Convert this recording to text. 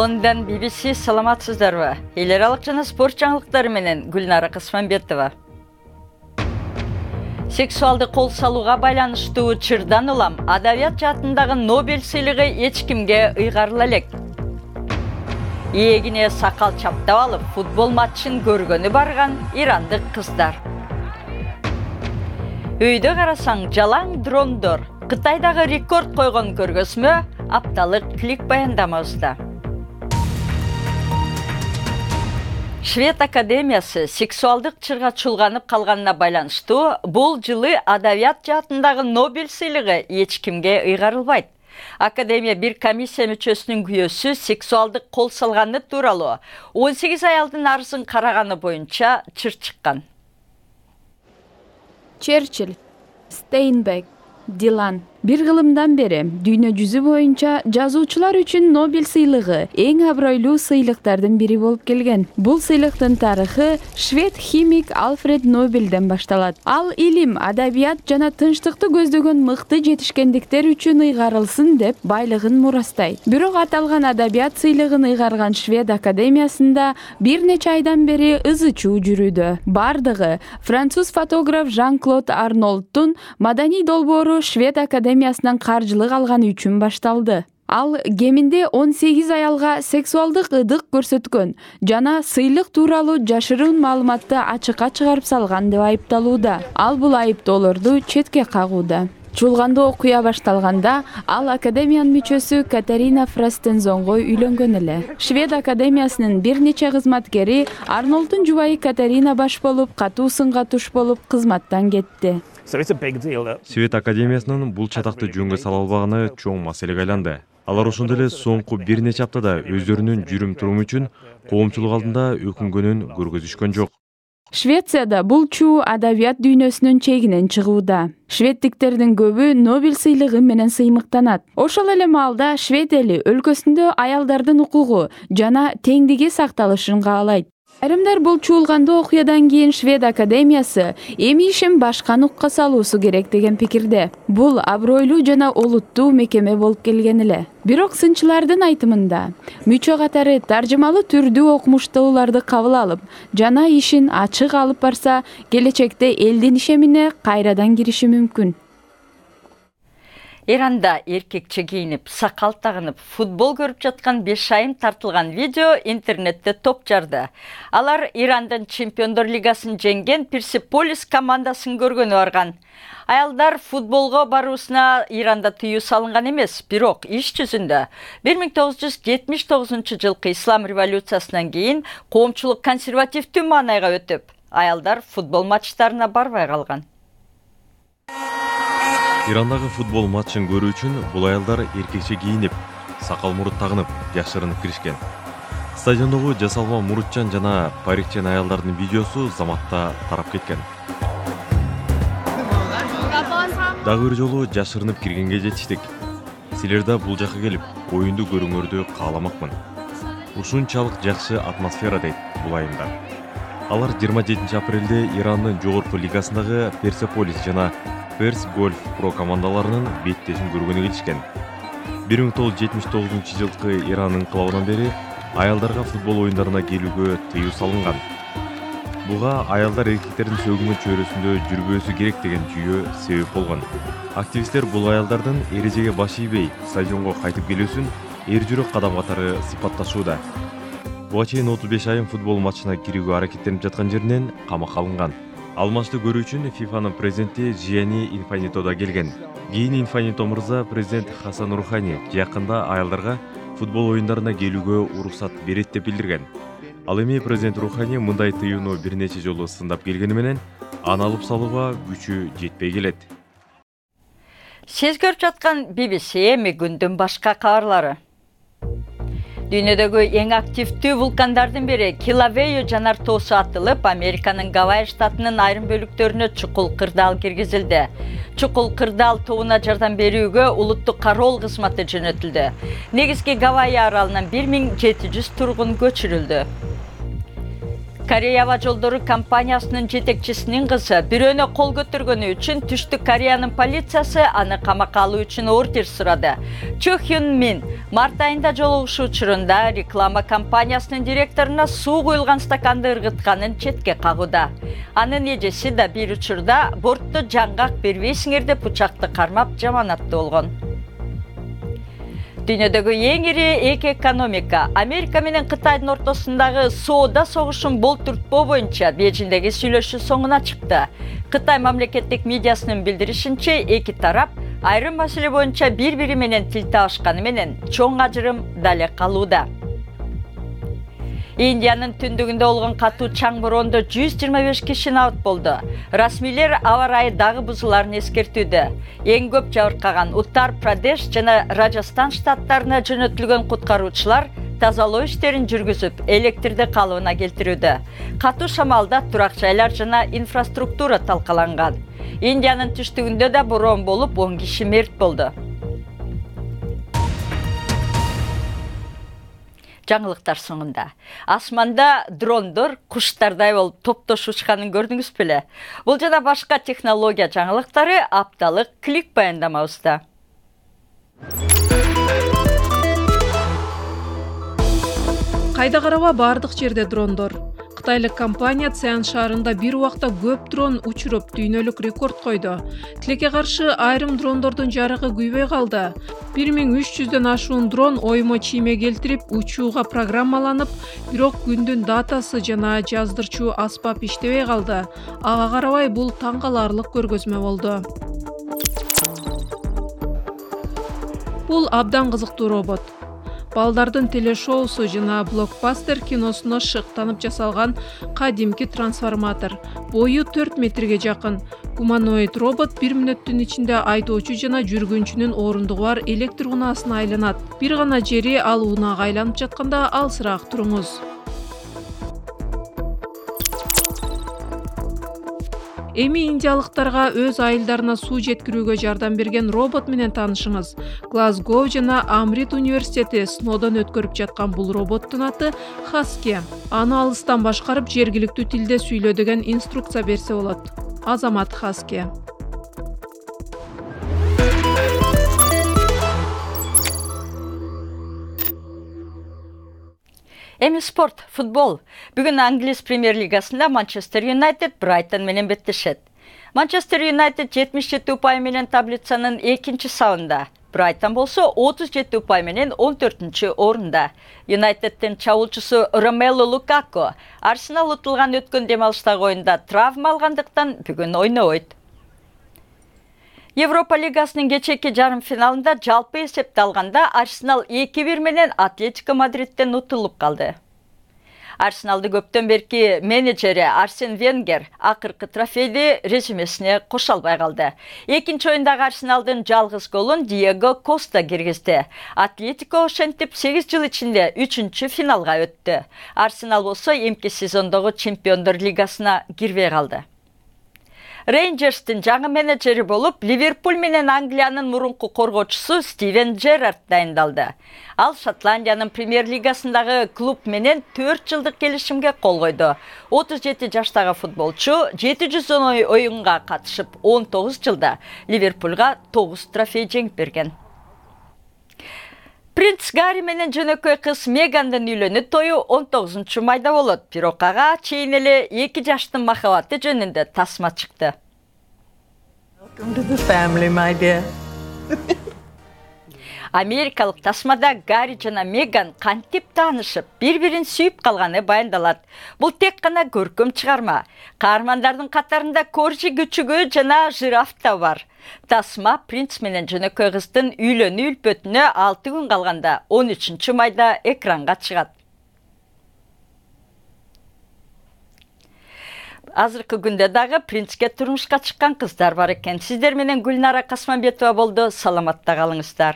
Лондон BBC саламатсыздарбы? Эл аралык жана спорт жаңылыктары менен Гүлнара Кысманбетова. Сексуалды кол салууга байланыштуу чырдан улам адабият жаатындагы Нобель сыйлыгы эч кимге ыйгарыла элек. Ийегине сакал чаптап алып, футбол матчын көргөнү барган ирандык кыздар. Үйдө карасаң жалаң дрондор. Кытайдагы рекорд койгон көргөзмө апталык клик баяндамабызда. Швед Академиясы сексуалдык чырга чулганып калганына байланыштуу бул жылы адабият жаатындагы Нобель сыйлыгы эч кимге ыйгарылбайт. Академия бир комиссия мүчөсүнүн күйөөсү сексуалдык кол салганы тууралуу 18 аялдын арызын караганы боюнча чыр чыккан. Черчилль, Стейнбек, Дилан. Бир кылымдан бери дүйнө жүзү боюнча жазуучулар үчүн Нобель сыйлыгы эң абройлуу сыйлыктардын бири болуп келген. Бул сыйлыктын тарыхы швед химик Альфред Нобельден башталат. Ал илим, адабият жана тынчтыкты көздөгөн мыкты жетишкендиктер үчүн ыйгарылсын деп байлыгын мурастайт. Бирок аталган адабият сыйлыгын ыйгарган Швед Академиясында бир нече айдан бери ызы-чуу жүрүүдө. Бардыгы француз фотограф Жан-Клод Арнольдтун маданий долбоору Швед Академиясынан каржылык алганы үчүн башталды. Ал кеминде 18 аялга сексуалдык ыдык көрсөткөн жана сыйлык тууралуу жашыруун маалыматты ачыкка чыгарып салган деп айыпталууда. Ал бул айыптоолорду четке кагууда. Чуулгандуу окуя башталганда ал Академиянын мүчөсү Катарина Фрастензонго үйлөнгөн эле. Швед Академиясынын бир нече кызматкери Арнольдтун жубайы Катарина баш болуп, катуу сынга туш болуп кызматтан кетти. Швед Академиясынын бул чатакты жөнгө сала албаганы чоң маселеге айланды. Алар ошондой эле соңку бир нече аптада өздөрүнүн жүрүм-туруму үчүн коомчулук алдында өкүнгөнүн көргөзүшкөн жок. Швецияда бул чуу адабият дүйнөсүнүн чегинен чыгууда. Шведтиктердин көбү Нобель сыйлыгы менен сыймыктанат. Ошол эле маалда Швед эли өлкөсүндө аялдардын укугу жана теңдиги сакталышын каалайт. Айрымдар бул чуулгандуу окуядан кийин Швед Академиясы эми ишин башка нукка салуусу керек деген пикирде. Бул абройлуу жана олуттуу мекеме болуп келген эле. Бирок сынчылардын айтымында, мүчө катары таржымалуу түрдүү окумуштууларды кабыл алып, жана ишин ачык алып барса, келечекте элдин ишемине кайрадан кириши мүмкүн. Иранда эркекче кийинип, сакал тагынып, футбол көрүп жаткан 5 айым тартылган видео интернетте топ жарды. Алар Ирандын Чемпиондор лигасын жеңген Персеполис командасын көргөнү барган. Аялдар футболго баруусуна Иранда тыюу салынган эмес, бирок иш жүзүндө 1979 жылкы ислам революциясынан кийин коомчулук консервативдүү маанайга өтүп, аялдар футбол матчтарына барбай калган. Ирандагы футбол матчын көрүү үчүн бул аялдар эркекче кийинип, сакал мурут тагынып, жашырынып киришкен. Стадиондогу жасалма мурутчан жана парикчен аялдардын видеосу заматта тарап кеткен. Дагы бир жолу жашырынып киргенге жетиштик. Силер да бул жакка келип, оюнду көрүүңөрдү кааламакмын. Ушунчалык жакшы атмосфера дейт бул айымдар. Алар 27 апрелде Ирандын жогорку лигасындагы Персеполис жана Перс Гольф Про командаларынын беттешин көргөнү келишкен. 1979 жылкы Иран инкылабынан бери аялдарга футбол оюндарына келүүгө тыюу салынган. Буга аялдар эркектердин сөгүнгөн чөйрөсүндө жүрбөөсү керек деген жүйө себеп болгон. Активисттер бул аялдардын эрежеге баш ийбей стадионго кайтып келүүсүн эр жүрөк кадам катары сыпатташууда. Буга чейин 35 айым футбол матчына кирүүгө аракеттенип жаткан жеринен камакка алынган. Ал матчты көрүү үчүн ФИФАнын президенти Джиани Инфантино да келген. Кийин Инфантино мырза президент Хасан Рухани жакында аялдарга футбол оюндарына келүүгө уруксат берет деп билдирген. Ал эми президент Рухани мындай тыюуну бир нече жолу сындап келгени менен аны алып салууга күчү жетпей келет. Сиз көрүп жаткан BBC эми күндүн башка кабарлары. Дүйнөдөгү эң активдүү вулкандардын бири Килауею жанар тоосу атылып, Американын Гавайи штатынын айрым бөлүктөрүнө чукул кырдаал киргизилди. Чукул кырдаал тобуна жардам берүүгө улуттук кароол кызматы жөнөтүлдү. Негизги Гавайи аралынан 1700 тургун көчүрүлдү. Корея Аба жолдору компаниясынын жетекчисинин кызы бирөөнө кол көтөргөнү үчүн Түштүк Кореянын полициясы аны камакка алуу үчүн ордер сурады. Чо Хюн Мин март айында жолугушуу учурунда реклама компаниясынын директоруна суу куюлган стаканды ыргытканын четке кагууда. Анын эжеси да бир учурда бортто жаңгак бербейсиңер деп бычакты кармап жаманатты болгон. Дүйнөдөгү эң ири эки экономика Америка менен Кытайдын ортосундагы соода согушун болтуртпоо боюнча Бейжиңдеги сүйлөшүү соңуна чыкты. Кытай мамлекеттик медиасынын билдиришинче, эки тарап айрым маселе боюнча бири-бири менен тил табышканы менен чоң ажырым дале калууда. Индиянын түндүгүндө болгон катуу чаң бороондо 125 киши набыт болду. Расмийлер аба ырайы дагы бузуларын эскертүүдө. Эң көп жабыркаган Уттар Прадеш жана Раджастан штаттарына жөнөтүлгөн куткаруучулар тазалоо иштерин жүргүзүп, электрди калыбына келтирүүдө. Катуу шамалда турак жайлар жана инфраструктура талкаланган. Индиянын түштүгүндө да бороон болуп, 10 киши мерт болду. Жаңылыктар соңунда. Асманда дрондор куштардай болуп топтош учканын көрдүңүз беле? Бул жана башка технология жаңылыктары апталык клик баяндамабызда. Кайда караба бардык жерде дрондор. Кытайлык компания Цзян шаарында бир убакта көп дрон учуруп, дүйнөлүк рекорд койду. Тилекке каршы айрым дрондордун жарыгы күйбөй калды. 1300дөн ашуун дрон оймо чийме келтирип, учууга программаланып, бирок күндүн датасы жана жаздырчу аспап иштебей калды. Ага карабай бул таң каларлык көргөзмө болду. Бул абдан кызыктуу робот. Балдардын телешоусу жана блокбастер киносуна шыктанып жасалган кадимки трансформатор. Бою 4 метрге жакын. Гуманоид робот 1 мүнөттүн ичинде айдоочу жана жүргүнчүнүн орундугу бар электр унаасына айланат. Бир гана жери ал унаага айланып жатканда алсыраак туруңуз. Эми индиялыктарга өз айылдарына суу жеткирүүгө жардам берген робот менен таанышыңыз. Глазгоу жана Амрит университети сыноодон өткөрүп жаткан бул роботтун аты Хаски. Аны алыстан башкарып, жергиликтүү тилде сүйлө деген инструкция берсе болот. Азамат Хаски. Эми спорт, футбол. Бүгүн Англис премьер лигасында Манчестер Юнайтед Брайтон менен беттешет. Манчестер Юнайтед 77 упай менен таблицанын экинчи сабында. Брайтон болсо 37 упай менен 14-чү орунда. Юнайтеддин чабуулчусу Ромелу Лукаку Арсенал утулган өткөн демалыштагы оюнда травма алгандыктан бүгүн ойнобойт. Европа лигасынын кечээки жарым финалында жалпы эсепте алганда Арсенал 2-1 менен Атлетико Мадридтен утулуп калды. Арсеналды көптөн берки менеджери Арсен Венгер акыркы трофейди резюмесине кошо албай калды. Экинчи оюндагы Арсеналдын жалгыз голун Диего Коста киргизди. Атлетико ошентип 8 жыл ичинде 3-чү финалга өттү. Арсенал болсо эмки сезондогу Чемпиондор лигасына кирбей калды. Рейнджерстин жаңы менеджери болуп, Ливерпуль менен Англиянын мурунку коргоочусу Стивен Джерард дайындалды. Ал Шотландиянын премьер лигасындагы клуб менен 4 жылдык келишимге кол койду. 37 жаштагы футболчу 710 оюнга катышып, 19 жылда Ливерпульга 9 трофей жеңип берген. Принц Гарри менен жөнөкөй кыз Мегандын үйлөнүү тою 19 майда болот. Бирок ага чейин эле 2 жаштын махабаты жөнүндө тасма чыкты. Welcome to the family, my dear. Америкалык тасмада Гарри жана Меган кантип таанышып, бири-бирин сүйүп калганы баяндалат. Бул тек гана көркөм чыгарма. Каармандардын катарында коржи күчүгү жана жираф да бар. Тасма принц менен жөнөкөй кыздын үйлөнүү үлпөтүнө 6 күн калганда 13 майда экранга чыгат. Азыркы күндө дагы принцке турмушка чыккан кыздар бар экен. Сиздер менен Гүлнара Касманбетова болду. Саламатта калыңыздар.